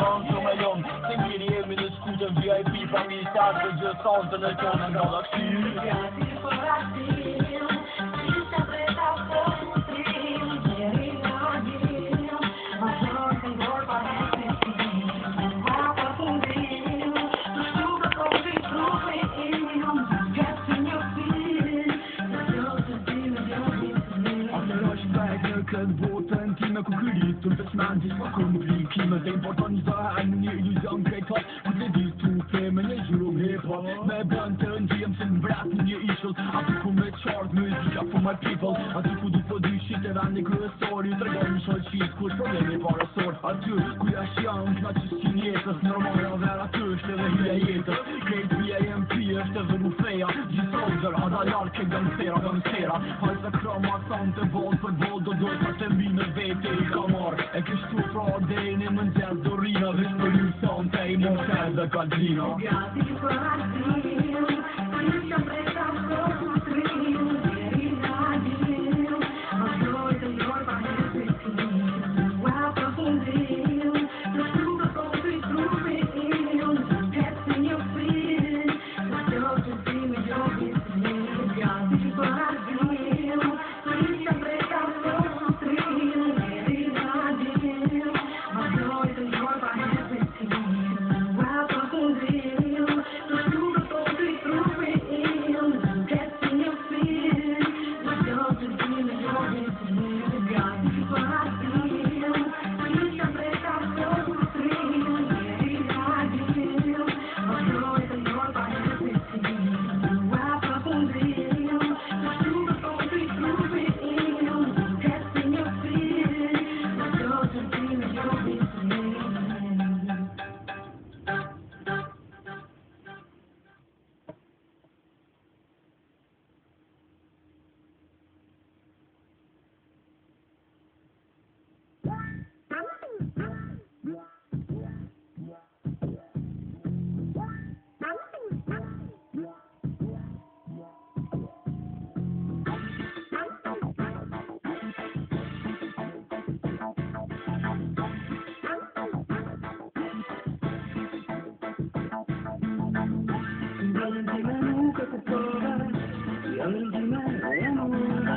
ban shumë e lom Se miri jemi në skutën VIP Pa mi starë të gjëson të në tonë nga lakshi Gati për asim Si të breta postrim Gjeri lagim Ma shërën të ngorë pa respektim Ma pa fundim Të shtuka kofi trupin Gati një film Në gjë të dimë gjë Atër është bajt në këtë botën time ku kërit të besman gjithë pa kur më plikime Dhe importon një zahen një iluzion krejtot Ku të di të feme një zhurëm hip-hop Me bën të ndjem se në vrat një ishull Aty ku me qartë muzika for my people Aty ku du po dy shit e vend një kryesori Të regoj në shoj qit ku është problemi parasor Aty ku jash janë kna që s'kin jetës Normal e ver aty është edhe hija jetës Krejt BAMP është edhe rufeja Gjithë soldier, adalar ke gangstera Hajsa krama thonë të vol për vol Do dojt pa të mbi në vete i kamar E kështu pra dejni më nxez dorina Vesh për ju thonë të i motel dhe kalbina Gati për asim Si të breta postrim Gjeri lagim Ma shërën të ngorë pa respektim Ma pa fundim Të shtuka kofi trupin Gati një film Në gjë të dimë gjë visim Gati për asim Si të breta postrim Gjeri lagim Ma shërën të ngorë pa respektim Ma pa fundim Të shtuka kofi trupin Gati një film Në gjë të dimë gjë visim Gati për asim Si të breta postrim Gjeri lagim Ma shërën të ngorë pa respektim Ma pa fundim Të shtuka kofi trupin Gati një film Në gjë të dimë gjë visim Ndërën time nuk e kuptove Ndërën time e mundë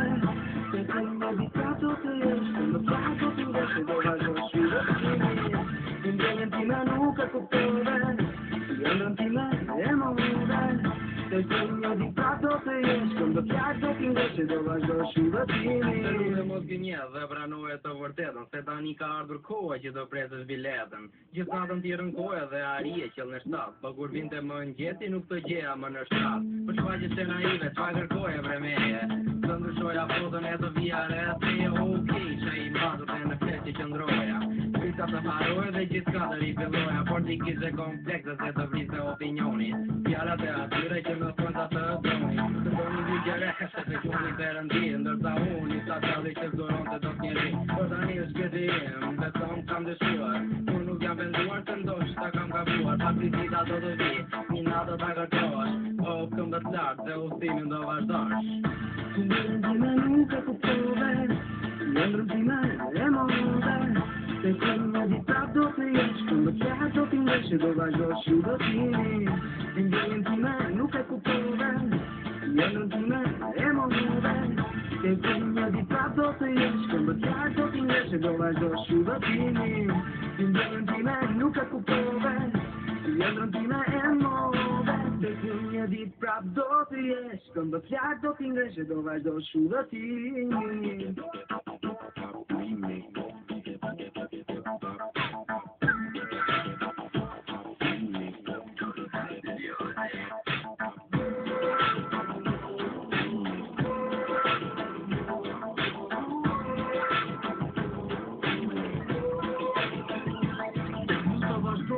Se të një dikato të jesh Në plato të ndesh do vazhdo shqyrëtimi Ndërën time nuk e kuptove Ndërën time e mundë Se të një dikato të jesh Në plato të ndesh do vazhdo shqyrëtimi Dhe mos gënje dhe pranoje të vërtetën Se tani ka ardhur koha që do presësh biletën Gjithë natën t'i rënkoja dhe arije qëll në shtatë Po kur vinte më ngjeti nuk të gjeja më në shtatë Për shfaqe që naive, çfa kërkoje vremeje Të ndryshoja fotën e të vija rete Okej, që i madhët e në fletë që qëndroja Pita të haroje dhe gjithë ka të ripilloja Por t'i kishe komplekse se të vriste opinioni Fjallat e atyre që në thonë të droni Të boni ligjere se të gjuni përëndi Ndërsa unë i sa tjalli që zoron të do t'njeri Por tani është gëzim, beson kam dëshuar Kur nuk jam venduar të ndosh, ta kam gabuar Pakrizita do të vi, një natë ta kërkosh O këmbët lartë dhe ustimin do vazhdosh Ndërën time nuk e kuptove Ndërën time e mundë Se të një ditat do të jesh Këmbët lartë do t'i ndesh do vazhdo shqyrëtimi Ndërën time nuk e kuptove Ndërën time e mundë Se të një ditat do të jesh Këmbët lartë do t'i ndesh do vazhdo shqyrëtimi Ndërën time nuk e kuptove Ndërën time e mundë Se të një dit prap do të jesh Këmbët lartë do t'i ndesh do vazhdo shqyrëtimi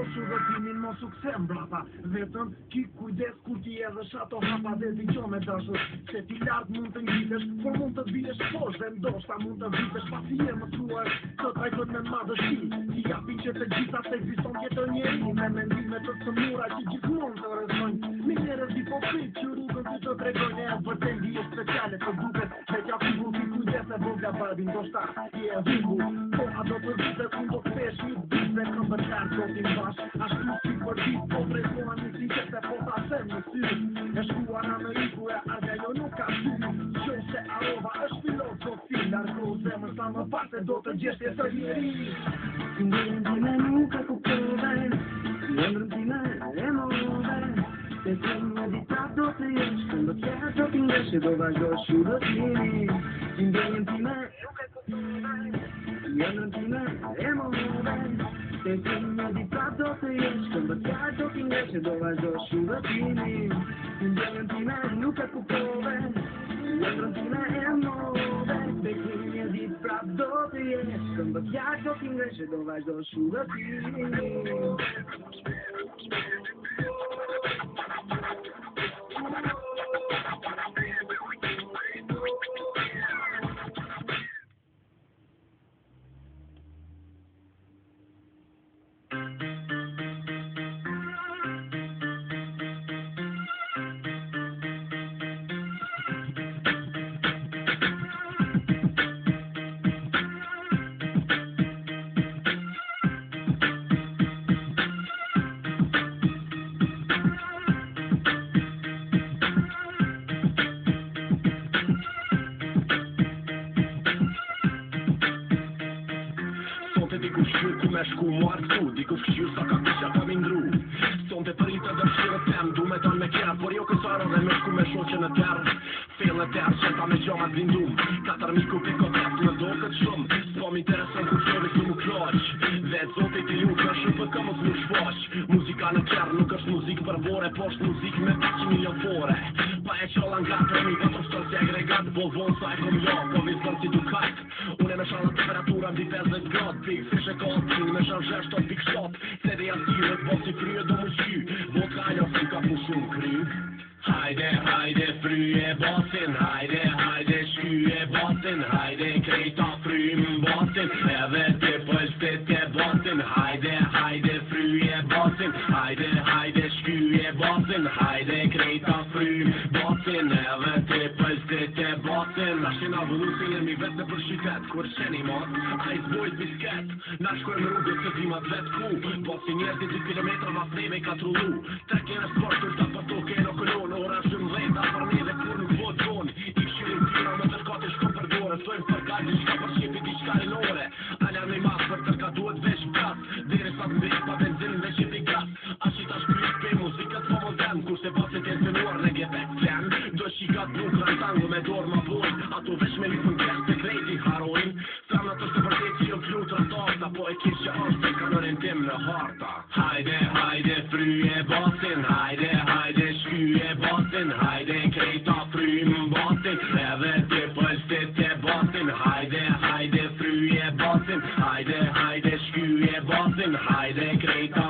Shurëtimin mos u kthem brapa Vetëm ki kujdes kur ti edhe shato hapa Dhe t'i qo me dashur Se ti lartë mund të ngjitesh Por mund të vitesh poshtë Dhe ndoshta mund të vitesh Pasi je më thuar Të trajton me madhështi Ti japin që të gjitha se ekziston tjetër njeri Me mendime të sëmura që gjithmonë të rrezojnë Minerës hipokrit që rrugën ty të tregojnë E vërtet di e speciale të duket Vetja kur ti kujdes pjesë vogla Barbie ndoshta je e humbur. Po a do të vite ku do të pesh një ditë këmbëtar do t'i mbash. Ashtu si për ditë po prezohen një ditë se po ta them në sy. E shkuara në iku e arga jo nuk ka sy. Qo se arova është filozofi, largo zemër sa më parte do të gjesh tjetër njeri. Ndjenjën time nuk e kuptove, ëndrën time e move. Se ti më dita do të jesh, këndo tjetë do t'indesh e do vazhdosh udhëtimi. Ndjenjën time nuk e kuptove, ëndrën time e move. Se ti më dita do të jesh, këndo tjetë do t'indesh e do vazhdosh udhëtimi. Ndjenjën time nuk e kuptove, ëndrën time e move. Se ti më ditë prap do të jesh, këndo tjetë do t'indesh e do vazhdosh udhëtimi. Dikush qyr ku me shku marrë këtu, dikush qyr sa ka kusha pa mindru. Sonte për i të dërshirë tem, du me ton me kjerë, por jo kësaro dhe me shku me shoqe në terë. Fillë e terë, qëta me gjomat blindum, 4 miku piko tep në do këtë shumë. S'po m'intereson ku qëri su mu kloq, dhe zotit i ju kërshë për këmës mu shpoq. Muzika në kjerë nuk është muzik për vore, po është muzik me 500 milion fore. Pa e qolla nga premi vetëm shtër si agregat, volvon sa e kom jo, po vizën si Ducati. Une me shala temperatura mbi 50 grad, pik fishe kotin, me shala 7.7, se dhe jasire, po si fryje do më qy, vodka ajo si ka pushun kry. Hajde, hajde, fryje basin, hajde, hajde, shkyje basin, hajde, krejta frym basin, edhe të pëlstit e basin, hajde, hajde, fryje basin, hajde, hajde, shkyje basin, hajde, krejta frym basin, edhe të pëlstit e basin. Na shena vëllusin e mi vetë në për qytet, kur qeni mat, a i zbojt bisket, na shkojmë rrugët se timat vet ku, po si njerëti 2 kilometra ma freme ka trullu, 3 kene sport të për toke në kolon. Ora shumë dhejta për me dhe kur nuk vot ton. I këshirin tira me tërkate shko për dore, sojmë për gajt diçka për shqipi diçka rinore. Alarm i mas për tërka duhet veç gas, dhere sa të mbejt pa benzin dhe qipi gas. A qita shkryt për muzikët po modern, kurse basit e zënuar në gefekt flen. Do shikat nuk rantangu me dorë ma bojnë, ato veç me lipën kres të krejti harojnë. Framna të shtë vërtet që jo klut ratarta, po e kish që është të kanorin tim në harta. Hajde, hajde, fryje basin, hajde, hajde, shkyje basin, hajde, krejta frym basin, edhe të pëlstit e basin, hajde, hajde, fryje basin, hajde, hajde, shkyje basin, hajde, krejta